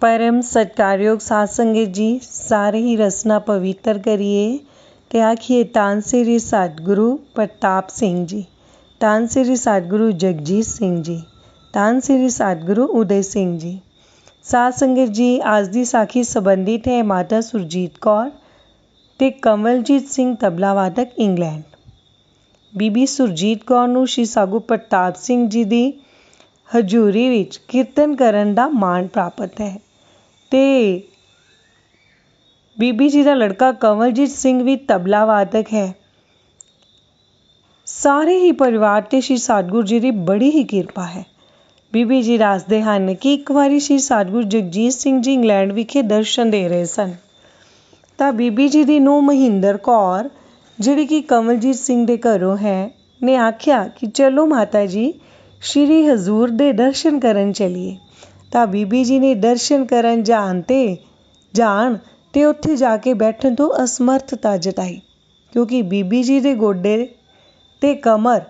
परम सत्कारयोग साध संगत जी, सारे ही रसना पवित्र करिए ते आखिए धन श्री सतगुरु प्रताप सिंह जी, धन श्री सतगुरु जगजीत सिंह जी, धन श्री सतगुरु उदय सिंह जी। साध संगत जी, आज की साखी संबंधित है माता सुरजीत कौर ते कमलजीत सिंह तबला वादक इंग्लैंड। बीबी सुरजीत कौर नूं श्री सागू प्रताप सिंह जी की हजूरी विच कीर्तन करन दा माण प्राप्त है ते बीबी जी का लड़का कमलजीत सिंह भी तबला वादक है। सारे ही परिवार ते श्री सतगुरु जी की बड़ी ही किरपा है। बीबी जी दसदे हन कि एक बारी श्री सतगुरु जगजीत सिंह जी इंग्लैंड विखे दर्शन दे रहे सन तां बीबी जी की नूंह महिंदर कौर जिहड़ी कि कमलजीत सिंह दे घरों है ने आख्या कि चलो माता जी श्री हजूर दे दर्शन करन चलीए। तां बीबी जी ने दर्शन करन जाण ते उत्थे जाके बैठन तो असमर्थता जताई, क्योंकि बीबी जी दे गोडे ते कमर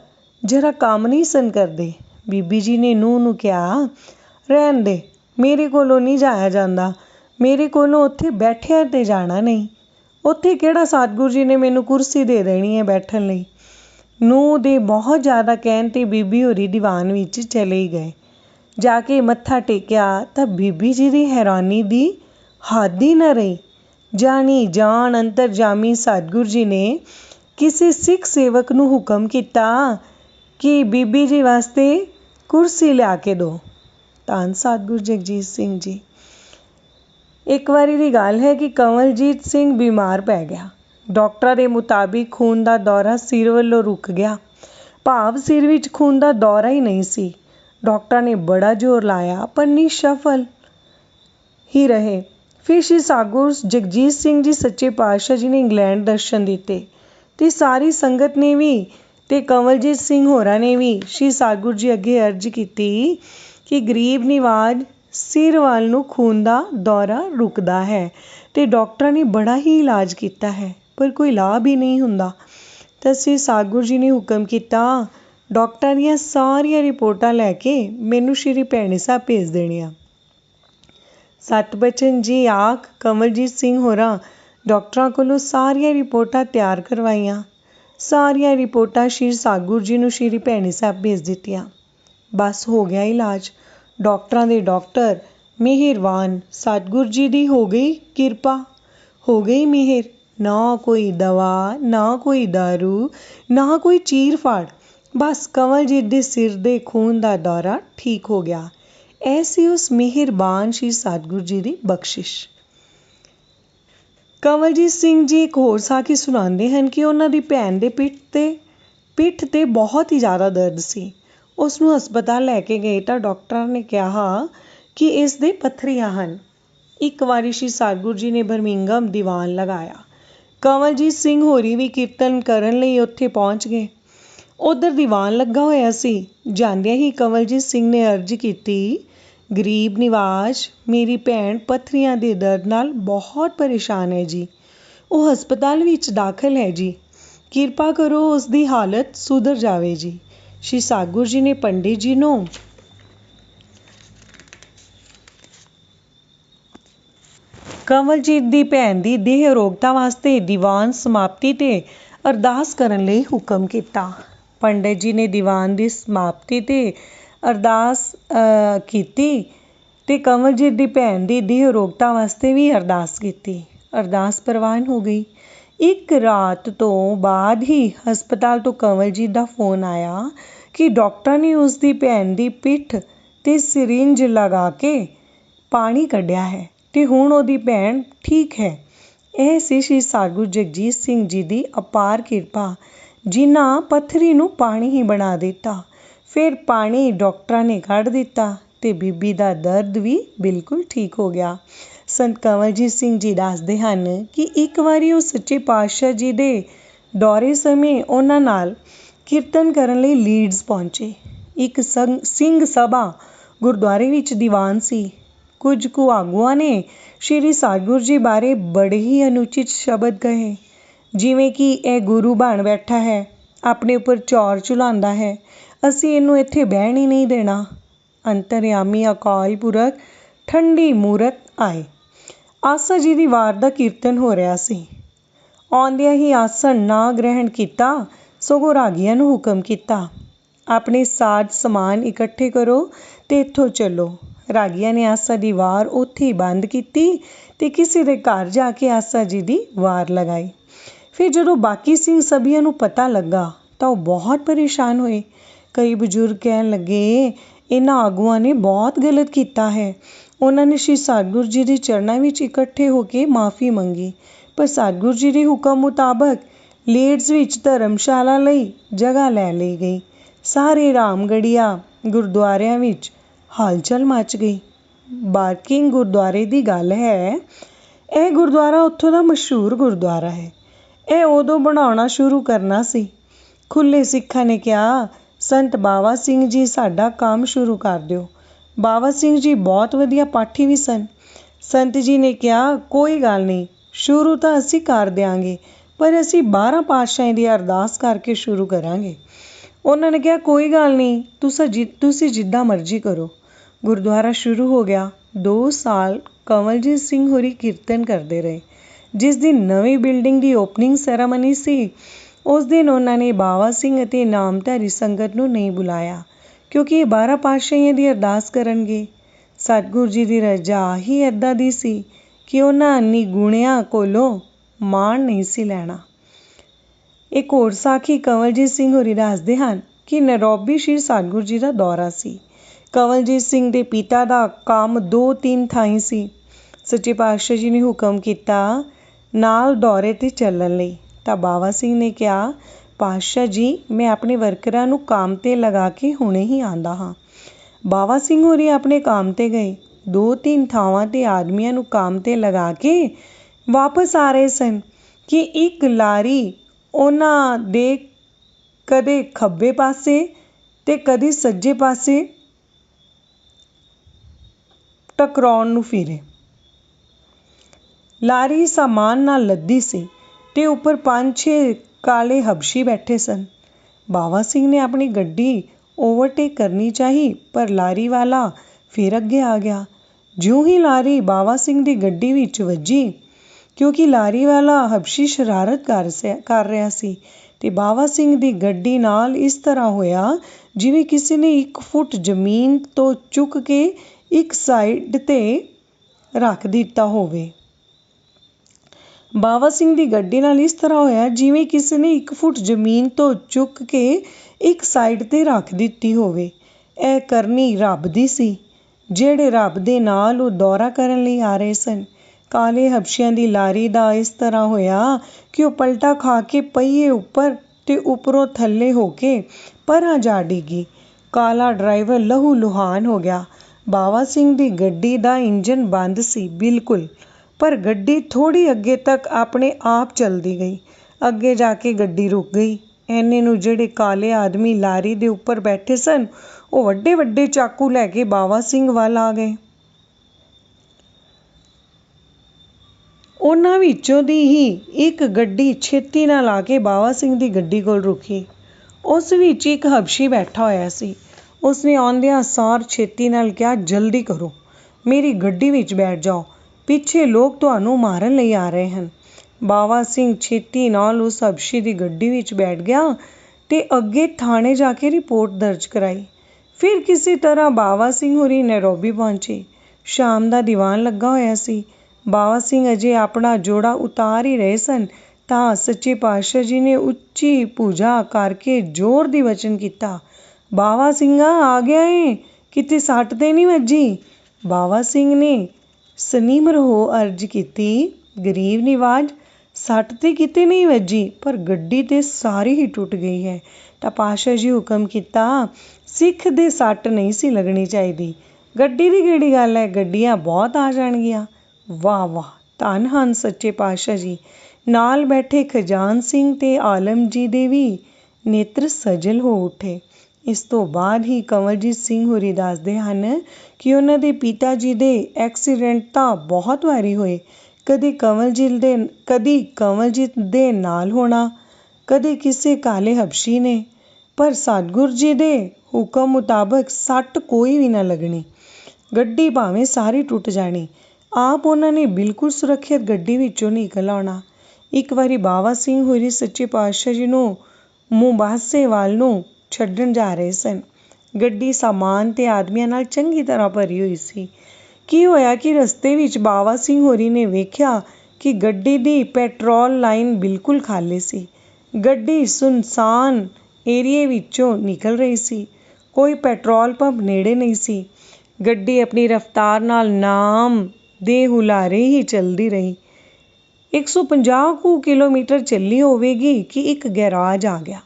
जरा काम नहीं सन करदे। बीबी जी ने नूंह नूं कहा, रहन दे, मेरे कोलों नहीं जाया जांदा, मेरे कोलों उत्थे बैठिया ते जाना नहीं, उत्थे किहड़ा सतगुरु जी ने मैनूं कुर्सी दे देनी है बैठन लई। नूंह दे बहुत ज़्यादा कहण ते बीबी होरी दीवान विच चले ही गए। जाके मत्था टेकिया तां बीबी जी की हैरानी दी हद ही न रही। जानी जान अंतरजामी सतगुरु जी ने किसी सिख सेवक नूं हुक्म किया कि बीबी जी वास्ते कुर्सी लिया के दो। धन सतगुरु जगजीत सिंह जी। एक बारी की गल है कि कमलजीत सिंह बीमार पै गया। डॉक्टर के मुताबिक खून का दौरा सिर वालों रुक गया, भाव सिर विच खून का दौरा ही नहीं सी। डॉक्टर ने बड़ा जोर लाया पर निसफल ही रहे। फिर श्री सतगुरु जगजीत सिंह जी सच्चे पातशाह जी ने इंग्लैंड दर्शन दिते ते सारी संगत ने भी ते कमलजीत सिंह होरां ने भी श्री सतगुरु जी अगे अर्ज की कि गरीब निवाज सिर वाल नूं खून का दौरा रुकदा है ते डॉक्टर ने बड़ा ही इलाज किया है पर कोई लाभ ही नहीं हुंदा। तो श्री सतगुरु जी ने हुक्म किया, डॉक्टर दीयां सारियां रिपोर्टां लैके मैनूं श्री भैणी साहब भेज देणियां। सतबचन जी आख कमलजीत सिंह होरां डॉक्टरां कोलों सारियां रिपोर्टां तैयार करवाइयां। सारियां रिपोर्टां श्री सतगुरु जी नूं श्री भैणी साहब भेज दित्तियां। बस हो गया इलाज। डॉक्टरां दे डॉक्टर मेहरबान, सतगुरु जी दी हो गई किरपा, हो गई मेहर। ना कोई दवा, ना कोई दारू, ना कोई चीर फाड़, बस कमलजीत दे सिर दे खून का दौरा ठीक हो गया। ऐसी उस मेहरबान श्री सतगुरु जी की बख्शिश। कमलजीत सिंह जी एक होर साखी सुणाते हैं कि उन्हां दी भैन दे पिठ ते बहुत ही ज़्यादा दर्द सी। उसनूं हस्पताल लैके गए तो डॉक्टर ने कहा कि इस दे पत्थरियां हन। एक बारी श्री सतगुरु जी ने बर्मिंघम दीवान लगाया। कमलजीत सिंह होरी भी कीर्तन करन लई उत्थे पहुँच गए। उधर दीवान लगा होया सी। जांदियां ही कमलजीत सिंह ने अर्ज की, गरीब निवाज मेरी भैन पत्थरियां दे दर्द नाल बहुत परेशान है जी, वो हस्पताल विच दाखल है जी, किरपा करो उसकी हालत सुधर जावे जी। श्री सतगुरु जी ने पंडित जी नूं कमलजीत दी भैन दी देह अरोगता वास्ते दीवान समाप्ति ते अरदास करन लई हुक्म किया। पंडित जी ने दीवान दी समाप्ति ते अरदास कीती ते कमलजीत दी भैन दी देह अरोगता वास्ते भी अरदास कीती। अरदास प्रवान हो गई। एक रात तो बाद ही हस्पताल तो कमलजीत दा फोन आया कि डॉक्टर ने उसकी भैन दी पिठ ते सिरिंज लगा के पानी कढ़िया है ते हुण ओहदी भैन ठीक है। यह सी श्री सतगुरु जगजीत सिंह जी की अपार किरपा, जिन्हां पत्थरी नूं पानी ही बना दिता। फिर पानी डॉक्टरां ने कढ़ दिता ते बीबी दा दर्द भी बिल्कुल ठीक हो गया। संत कमलजीत सिंह जी दसदे हन कि एक बारी वो सच्चे पातशाह जी दे दौरे समय उन्हां नाल कीर्तन करन लई लीड्स पहुंचे। एक सिंह सभा गुरुद्वारे विच दीवान सी। कुछ कुछ आगुआं ने श्री सतगुरु जी बारे बड़े ही अनुचित शब्द कहे, जिवें कि यह गुरु बन बैठा है, अपने उपर चौर चुलांदा है, असीं इहनूं इत्थे बहण ही नहीं देना। अंतरयामी अकाल पुरख ਠੰਡੀ ਮੂਰਤ ਆਏ। ਆਸਾ ਜੀ ਦੀ ਵਾਰ ਦਾ ਕੀਰਤਨ ਹੋ ਰਿਹਾ ਸੀ। ਆਉਂਦਿਆਂ ਹੀ ਆਸਣ ਨਾ ਗ੍ਰਹਿਣ ਕੀਤਾ, ਸਗੋਂ ਰਾਗੀਆਂ ਨੂੰ ਹੁਕਮ ਕੀਤਾ, ਆਪਣੇ ਸਾਜ਼ ਸਮਾਨ ਇਕੱਠੇ ਕਰੋ ਤੇ ਇੱਥੋਂ ਚੱਲੋ। ਰਾਗੀਆਂ ਨੇ ਆਸਾ ਦੀ ਵਾਰ ਉੱਥੇ ਹੀ ਬੰਦ ਕੀਤੀ ਤੇ ਕਿਸੇ ਦੇ ਘਰ ਜਾ ਕੇ ਆਸਾ ਜੀ ਦੀ ਵਾਰ ਲਗਾਈ। ਫਿਰ ਜਦੋਂ ਬਾਕੀ ਸਿੰਘ ਸਭੀਆਂ ਨੂੰ ਪਤਾ ਲੱਗਾ ਤਾਂ ਉਹ ਬਹੁਤ ਪਰੇਸ਼ਾਨ ਹੋਏ। ਕਈ ਬਜ਼ੁਰਗ ਕਹਿਣ ਲੱਗੇ, ਇਹਨਾਂ ਆਗੂਆਂ ਨੇ ਬਹੁਤ ਗਲਤ ਕੀਤਾ ਹੈ। ਉਹਨਾਂ ਨੇ ਸ਼੍ਰੀ ਸਤਿਗੁਰੂ ਜੀ ਦੇ ਚਰਨਾਂ ਵਿੱਚ ਇਕੱਠੇ ਹੋ ਕੇ ਮਾਫੀ ਮੰਗੀ, ਪਰ ਸਤਿਗੁਰੂ ਜੀ ਦੇ ਹੁਕਮ ਮੁਤਾਬਕ ਲੀਡਜ਼ ਵਿੱਚ ਧਰਮਸ਼ਾਲਾ ਲਈ ਜਗ੍ਹਾ ਲੈ ਲਈ ਗਈ। ਸਾਰੇ ਰਾਮਗੜ੍ਹੀਆ ਗੁਰਦੁਆਰਿਆਂ ਵਿੱਚ ਹਲਚਲ ਮਚ ਗਈ। ਬਾਰਕਿੰਗ ਗੁਰਦੁਆਰੇ ਦੀ ਗੱਲ ਹੈ। ਇਹ ਗੁਰਦੁਆਰਾ ਉੱਥੋਂ ਦਾ ਮਸ਼ਹੂਰ ਗੁਰਦੁਆਰਾ ਹੈ। ਇਹ ਉਦੋਂ ਬਣਾਉਣਾ ਸ਼ੁਰੂ ਕਰਨਾ ਸੀ। ਖੁੱਲ੍ਹੇ ਸਿੱਖਾਂ ਨੇ ਕਿਹਾ, ਸੰਤ ਬਾਵਾ ਸਿੰਘ ਜੀ ਸਾਡਾ ਕੰਮ ਸ਼ੁਰੂ ਕਰ ਦਿਓ। ਬਾਵਾ ਸਿੰਘ ਜੀ ਬਹੁਤ ਵਧੀਆ ਪਾਠੀ ਵੀ ਸਨ। ਸੰਤ ਜੀ ਨੇ ਕਿਹਾ, ਕੋਈ ਗੱਲ ਨਹੀਂ, ਸ਼ੁਰੂ ਤਾਂ ਅਸੀਂ ਕਰ ਦਿਆਂਗੇ, ਪਰ ਅਸੀਂ 12 ਪਾਤਸ਼ਾਹਾਂ ਦੀ ਅਰਦਾਸ ਕਰਕੇ ਸ਼ੁਰੂ ਕਰਾਂਗੇ। ਉਹਨਾਂ ਨੇ ਕਿਹਾ, ਕੋਈ ਗੱਲ ਨਹੀਂ, ਤੁਸੀਂ ਜਿੱਦਾਂ ਮਰਜ਼ੀ ਕਰੋ। ਗੁਰਦੁਆਰਾ ਸ਼ੁਰੂ ਹੋ ਗਿਆ। 2 ਸਾਲ ਕੰਵਲਜੀਤ ਸਿੰਘ ਹੋਰੀ ਕੀਰਤਨ ਕਰਦੇ ਰਹੇ। ਜਿਸ ਦਿਨ ਨਵੀਂ ਬਿਲਡਿੰਗ ਦੀ ਓਪਨਿੰਗ ਸੈਰਾਮਨੀ ਸੀ, ਉਸ ਦਿਨ ਉਹਨਾਂ ਨੇ ਬਾਵਾ ਸਿੰਘ ਅਤੇ ਨਾਮਧਾਰੀ ਸੰਗਤ ਨੂੰ ਨਹੀਂ ਬੁਲਾਇਆ, ਕਿਉਂਕਿ ਇਹ 12 ਪਾਤਸ਼ਾਹੀਆਂ ਦੀ ਅਰਦਾਸ ਕਰਨਗੇ। ਸਤਿਗੁਰੂ ਜੀ ਦੀ ਰਜ਼ਾ ਹੀ ਇੱਦਾਂ ਦੀ ਸੀ ਕਿ ਉਹਨਾਂ ਨਿਗੁਣਿਆਂ ਕੋਲੋਂ ਮਾਣ ਨਹੀਂ ਸੀ ਲੈਣਾ। ਇੱਕ ਹੋਰ ਸਾਖੀ ਕੰਵਲਜੀਤ ਸਿੰਘ ਹੋਰੀ ਦੱਸਦੇ ਹਨ ਕਿ ਨੈਰੋਬੀ ਸ਼੍ਰੀ ਸਤਿਗੁਰੂ ਜੀ ਦਾ ਦੌਰਾ ਸੀ। ਕੰਵਲਜੀਤ ਸਿੰਘ ਦੇ ਪਿਤਾ ਦਾ ਕੰਮ 2-3 ਥਾਈਂ ਸੀ। ਸੱਚੇ ਪਾਤਸ਼ਾਹ ਜੀ ਨੇ ਹੁਕਮ ਕੀਤਾ ਨਾਲ ਦੌਰੇ 'ਤੇ ਚੱਲਣ ਲਈ, ਤਾਂ ਬਾਵਾ ਸਿੰਘ ਨੇ ਕਿਹਾ, ਪਾਤਸ਼ਾਹ ਜੀ, ਮੈਂ ਆਪਣੇ ਵਰਕਰਾਂ ਨੂੰ ਕੰਮ 'ਤੇ ਲਗਾ ਕੇ ਹੁਣੇ ਹੀ ਆਉਂਦਾ ਹਾਂ। ਬਾਵਾ ਸਿੰਘ ਹੋਰੀ ਆਪਣੇ ਕੰਮ 'ਤੇ ਗਏ। 2-3 ਥਾਵਾਂ 'ਤੇ ਆਦਮੀਆਂ ਨੂੰ ਕੰਮ 'ਤੇ ਲਗਾ ਕੇ ਵਾਪਸ ਆ ਰਹੇ ਸਨ ਕਿ ਇੱਕ ਲਾਰੀ ਉਹਨਾਂ ਦੇ ਕਦੇ ਖੱਬੇ ਪਾਸੇ ਤੇ ਕਦੇ ਸੱਜੇ ਪਾਸੇ ਟਕਰਾਉਣ ਨੂੰ ਫਿਰੇ। ਲਾਰੀ ਸਾਮਾਨ ਨਾਲ ਲੱਦੀ ਸੀ ਤੇ ਉੱਪਰ 5-6 ਕਾਲੇ ਹਬਸ਼ੀ ਬੈਠੇ ਸਨ। ਬਾਵਾ ਸਿੰਘ ਨੇ ਆਪਣੀ ਗੱਡੀ ਓਵਰਟੇਕ ਕਰਨੀ ਚਾਹੀ, ਪਰ ਲਾਰੀ ਵਾਲਾ ਫਿਰ ਅੱਗੇ ਆ ਗਿਆ। ਜਿਉਂ ਹੀ ਲਾਰੀ ਬਾਵਾ ਸਿੰਘ ਦੀ ਗੱਡੀ ਵਿੱਚ ਵੱਜੀ, ਕਿਉਂਕਿ ਲਾਰੀ ਵਾਲਾ ਹਬਸ਼ੀ ਸ਼ਰਾਰਤ ਕਰ ਰਿਹਾ ਸੀ, ਤੇ ਬਾਵਾ ਸਿੰਘ ਦੀ ਗੱਡੀ ਨਾਲ ਇਸ ਤਰ੍ਹਾਂ ਹੋਇਆ ਜਿਵੇਂ ਕਿਸੇ ਨੇ 1 ਫੁੱਟ ਜ਼ਮੀਨ ਤੋਂ ਚੁੱਕ ਕੇ ਇੱਕ ਸਾਈਡ 'ਤੇ ਰੱਖ ਦਿੱਤਾ ਹੋਵੇ। ਬਾਵਾ ਸਿੰਘ ਦੀ ਗੱਡੀ ਨਾਲ ਇਸ ਤਰ੍ਹਾਂ ਹੋਇਆ ਜਿਵੇਂ ਕਿਸੇ ਨੇ 1 ਫੁੱਟ ਜ਼ਮੀਨ ਤੋਂ ਚੁੱਕ ਕੇ ਇੱਕ ਸਾਈਡ 'ਤੇ ਰੱਖ ਦਿੱਤੀ ਹੋਵੇ। ਇਹ ਕਰਨੀ ਰੱਬ ਦੀ ਸੀ, ਜਿਹੜੇ ਰੱਬ ਦੇ ਨਾਲ ਉਹ ਦੌਰਾ ਕਰਨ ਲਈ ਆ ਰਹੇ ਸਨ। ਕਾਲੇ ਹਬਸ਼ੀਆਂ ਦੀ ਲਾਰੀ ਦਾ ਇਸ ਤਰ੍ਹਾਂ ਹੋਇਆ ਕਿ ਉਹ ਪਲਟਾ ਖਾ ਕੇ ਪਹੀਏ ਉੱਪਰ ਤੇ ਉੱਪਰੋਂ ਥੱਲੇ ਹੋ ਕੇ ਪਰਾਂ ਜਾ ਡਿੱਗੀ। ਕਾਲਾ ਡਰਾਈਵਰ ਲਹੂ ਲੁਹਾਨ ਹੋ ਗਿਆ। ਬਾਵਾ ਸਿੰਘ ਦੀ ਗੱਡੀ ਦਾ ਇੰਜਨ ਬੰਦ ਸੀ ਬਿਲਕੁਲ, ਪਰ ਗੱਡੀ ਥੋੜ੍ਹੀ ਅੱਗੇ ਤੱਕ ਆਪਣੇ ਆਪ ਚੱਲਦੀ ਗਈ। ਅੱਗੇ ਜਾ ਕੇ ਗੱਡੀ ਰੁਕ ਗਈ। ਐਨੇ ਨੂੰ ਜਿਹੜੇ ਕਾਲੇ ਆਦਮੀ ਲਾਰੀ ਦੇ ਉੱਪਰ ਬੈਠੇ ਸਨ, ਉਹ ਵੱਡੇ ਵੱਡੇ ਚਾਕੂ ਲੈ ਕੇ ਬਾਵਾ ਸਿੰਘ ਵੱਲ ਆ ਗਏ। ਉਹਨਾਂ ਵਿੱਚੋਂ ਦੀ ਹੀ ਇੱਕ ਗੱਡੀ ਛੇਤੀ ਨਾਲ ਆ ਕੇ ਬਾਵਾ ਸਿੰਘ ਦੀ ਗੱਡੀ ਕੋਲ ਰੁਕੀ। ਉਸ ਵਿੱਚ ਇੱਕ ਹਬਸ਼ੀ ਬੈਠਾ ਹੋਇਆ ਸੀ। ਉਸਨੇ ਆਉਂਦਿਆਂ ਸਾਰ ਛੇਤੀ ਨਾਲ ਕਿਹਾ, ਜਲਦੀ ਕਰੋ, ਮੇਰੀ ਗੱਡੀ ਵਿੱਚ ਬੈਠ ਜਾਓ, ਪਿੱਛੇ ਲੋਕ ਤੁਹਾਨੂੰ ਮਾਰਨ ਲਈ ਆ ਰਹੇ ਹਨ। ਬਾਵਾ ਸਿੰਘ ਛੇਤੀ ਨਾਲ ਉਸ ਹਬਸ਼ੀ ਦੀ ਗੱਡੀ ਵਿੱਚ ਬੈਠ ਗਿਆ ਤੇ ਅੱਗੇ ਥਾਣੇ ਜਾ ਕੇ ਰਿਪੋਰਟ ਦਰਜ ਕਰਾਈ। ਫਿਰ ਕਿਸੇ ਤਰ੍ਹਾਂ ਬਾਵਾ ਸਿੰਘ ਹੋਰੀ ਨੈਰੋਬੀ ਪਹੁੰਚੇ। ਸ਼ਾਮ ਦਾ ਦੀਵਾਨ ਲੱਗਾ ਹੋਇਆ ਸੀ। ਬਾਵਾ ਸਿੰਘ ਅਜੇ ਆਪਣਾ ਜੋੜਾ ਉਤਾਰ ਹੀ ਰਹੇ ਸਨ ਤਾਂ ਸੱਚੇ ਪਾਤਸ਼ਾਹ ਜੀ ਨੇ ਉੱਚੀ ਪੂਜਾ ਕਰਕੇ ਜ਼ੋਰ ਦੀ ਵਚਨ ਕੀਤਾ, ਬਾਵਾ ਸਿੰਘਾ ਆ ਗਿਆ ਏ, ਕਿਤੇ ਸੱਟ ਤੇ ਨਹੀਂ ਵੱਜੀ। ਬਾਵਾ ਸਿੰਘ ਨੇ ਸਨਿਮਰ ਹੋ ਅਰਜ਼ ਕੀਤੀ, ਗਰੀਬ ਨਿਵਾਜ, ਸੱਟ ਤੇ ਕਿਤੇ ਨਹੀਂ ਵੱਜੀ, ਪਰ ਗੱਡੀ ਤੇ ਸਾਰੀ ਹੀ ਟੁੱਟ ਗਈ ਹੈ। ਤਾਂ ਪਾਤਸ਼ਾਹ ਜੀ ਹੁਕਮ ਕੀਤਾ, ਸਿੱਖ ਦੇ ਸੱਟ ਨਹੀਂ ਸੀ ਲੱਗਣੀ ਚਾਹੀਦੀ। ਗੱਡੀ ਦੀ ਕਿਹੜੀ ਗੱਲ ਹੈ, ਗੱਡੀਆਂ ਬਹੁਤ ਆ ਜਾਣਗੀਆਂ। ਵਾਹ ਵਾਹ, ਧੰਨ ਹਨ ਸੱਚੇ ਪਾਤਸ਼ਾਹ ਜੀ। ਨਾਲ ਬੈਠੇ ਖਜਾਨ ਸਿੰਘ ਤੇ ਆਲਮ ਜੀ ਦੇ ਵੀ ਨੇਤਰ ਸਜਲ ਹੋ ਉੱਠੇ। ਇਸ ਤੋਂ ਬਾਅਦ ਹੀ ਕੰਵਲਜੀਤ ਸਿੰਘ ਹੋਰੀ ਦੱਸਦੇ ਹਨ ਕਿ ਉਹਨਾਂ ਦੇ ਪਿਤਾ ਜੀ ਦੇ ਐਕਸੀਡੈਂਟ ਤਾਂ ਬਹੁਤ ਵਾਰੀ ਹੋਏ। ਕਦੀ ਕੰਵਲਜੀਤ ਦੇ ਨਾਲ ਹੋਣਾ, ਕਦੇ ਕਿਸੇ ਕਾਲੇ ਹਬਸ਼ੀ ਨੇ, ਪਰ ਸਤਿਗੁਰੂ ਜੀ ਦੇ ਹੁਕਮ ਮੁਤਾਬਕ ਸੱਟ ਕੋਈ ਵੀ ਨਾ ਲੱਗਣੀ। ਗੱਡੀ ਭਾਵੇਂ ਸਾਰੀ ਟੁੱਟ ਜਾਣੀ, ਆਪ ਉਹਨਾਂ ਨੇ ਬਿਲਕੁਲ ਸੁਰੱਖਿਅਤ ਗੱਡੀ ਵਿੱਚੋਂ ਨਿਕਲ ਆਉਣਾ। ਇੱਕ ਵਾਰੀ ਬਾਵਾ ਸਿੰਘ ਹੋਰੀ ਸੱਚੇ ਪਾਤਸ਼ਾਹ ਜੀ ਨੂੰ ਮੁਬਾਸੇ ਵੱਲ ਨੂੰ ਛੱਡਣ ਜਾ ਰਹੇ ਸਨ। ਗੱਡੀ ਸਾਮਾਨ ਤੇ ਆਦਮੀਆਂ ਨਾਲ ਚੰਗੀ ਤਰ੍ਹਾਂ ਭਰੀ ਹੋਈ ਸੀ। ਕੀ ਹੋਇਆ ਕਿ ਰਸਤੇ ਵਿੱਚ ਬਾਵਾ ਸਿੰਘ ਹੋਰੀ ਨੇ ਵੇਖਿਆ ਕਿ ਗੱਡੀ ਦੀ ਪੈਟਰੋਲ ਲਾਈਨ ਬਿਲਕੁਲ ਖਾਲੀ ਸੀ। ਗੱਡੀ ਸੁੰਨਸਾਨ ਏਰੀਏ ਵਿੱਚੋਂ ਨਿਕਲ ਰਹੀ ਸੀ। ਕੋਈ ਪੈਟਰੋਲ ਪੰਪ ਨੇੜੇ ਨਹੀਂ ਸੀ। ਗੱਡੀ ਆਪਣੀ ਰਫ਼ਤਾਰ ਨਾਲ ਨਾਮ ਦੇ ਹੁਲਾਰੇ ਹੀ ਚੱਲਦੀ ਰਹੀ। 150 ਕੁ ਕਿਲੋਮੀਟਰ ਚੱਲੀ ਹੋਵੇਗੀ ਕਿ ਇੱਕ ਗੈਰਾਜ ਆ ਗਿਆ।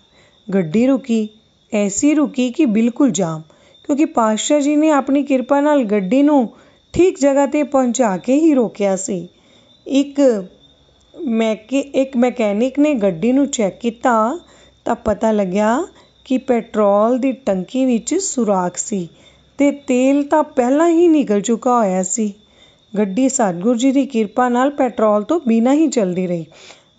ਗੱਡੀ ਰੁਕੀ, ਐਸੀ ਰੁਕੀ ਕਿ ਬਿਲਕੁਲ ਜਾਮ, ਕਿਉਂਕਿ ਪਾਤਸ਼ਾਹ ਜੀ ਨੇ ਆਪਣੀ ਕਿਰਪਾ ਨਾਲ ਗੱਡੀ ਨੂੰ ਠੀਕ ਜਗ੍ਹਾ 'ਤੇ ਪਹੁੰਚਾ ਕੇ ਹੀ ਰੋਕਿਆ ਸੀ। ਇੱਕ ਮਕੈਨਿਕ ਨੇ ਗੱਡੀ ਨੂੰ ਚੈੱਕ ਕੀਤਾ ਤਾਂ ਪਤਾ ਲੱਗਿਆ ਕਿ ਪੈਟਰੋਲ ਦੀ ਟੰਕੀ ਵਿੱਚ ਸੁਰਾਖ ਸੀ ਤੇ ਤੇਲ ਤਾਂ ਪਹਿਲਾਂ ਹੀ ਨਿਕਲ ਚੁੱਕਾ ਹੋਇਆ ਸੀ। ਗੱਡੀ ਸਤਿਗੁਰੂ ਜੀ ਦੀ ਕਿਰਪਾ ਨਾਲ ਪੈਟਰੋਲ ਤੋਂ ਬਿਨਾਂ ਹੀ ਚੱਲਦੀ ਰਹੀ।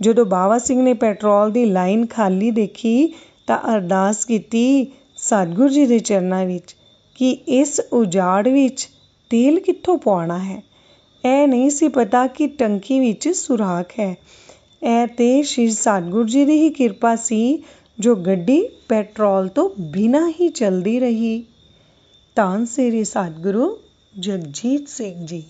ਜਦੋਂ ਬਾਵਾ ਸਿੰਘ ਨੇ ਪੈਟਰੋਲ ਦੀ ਲਾਈਨ ਖਾਲੀ ਦੇਖੀ ਤਾਂ ਅਰਦਾਸ ਕੀਤੀ ਸਤਿਗੁਰੂ ਜੀ ਦੇ ਚਰਨਾਂ ਵਿੱਚ ਕਿ ਇਸ ਉਜਾੜ ਵਿੱਚ ਤੇਲ ਕਿੱਥੋਂ ਪਵਾਉਣਾ ਹੈ। ਇਹ ਨਹੀਂ ਸੀ ਪਤਾ ਕਿ ਟੰਕੀ ਵਿੱਚ ਸੁਰਾਖ ਹੈ। ਇਹ ਤੇ ਸ਼੍ਰੀ ਸਤਿਗੁਰੂ ਜੀ ਦੀ ਹੀ ਕਿਰਪਾ ਸੀ ਜੋ ਗੱਡੀ ਪੈਟਰੋਲ ਤੋਂ ਬਿਨਾਂ ਹੀ ਚੱਲਦੀ ਰਹੀ। ਧੰਨ ਸ੍ਰੀ ਸਤਿਗੁਰੂ ਜਗਜੀਤ ਸਿੰਘ ਜੀ।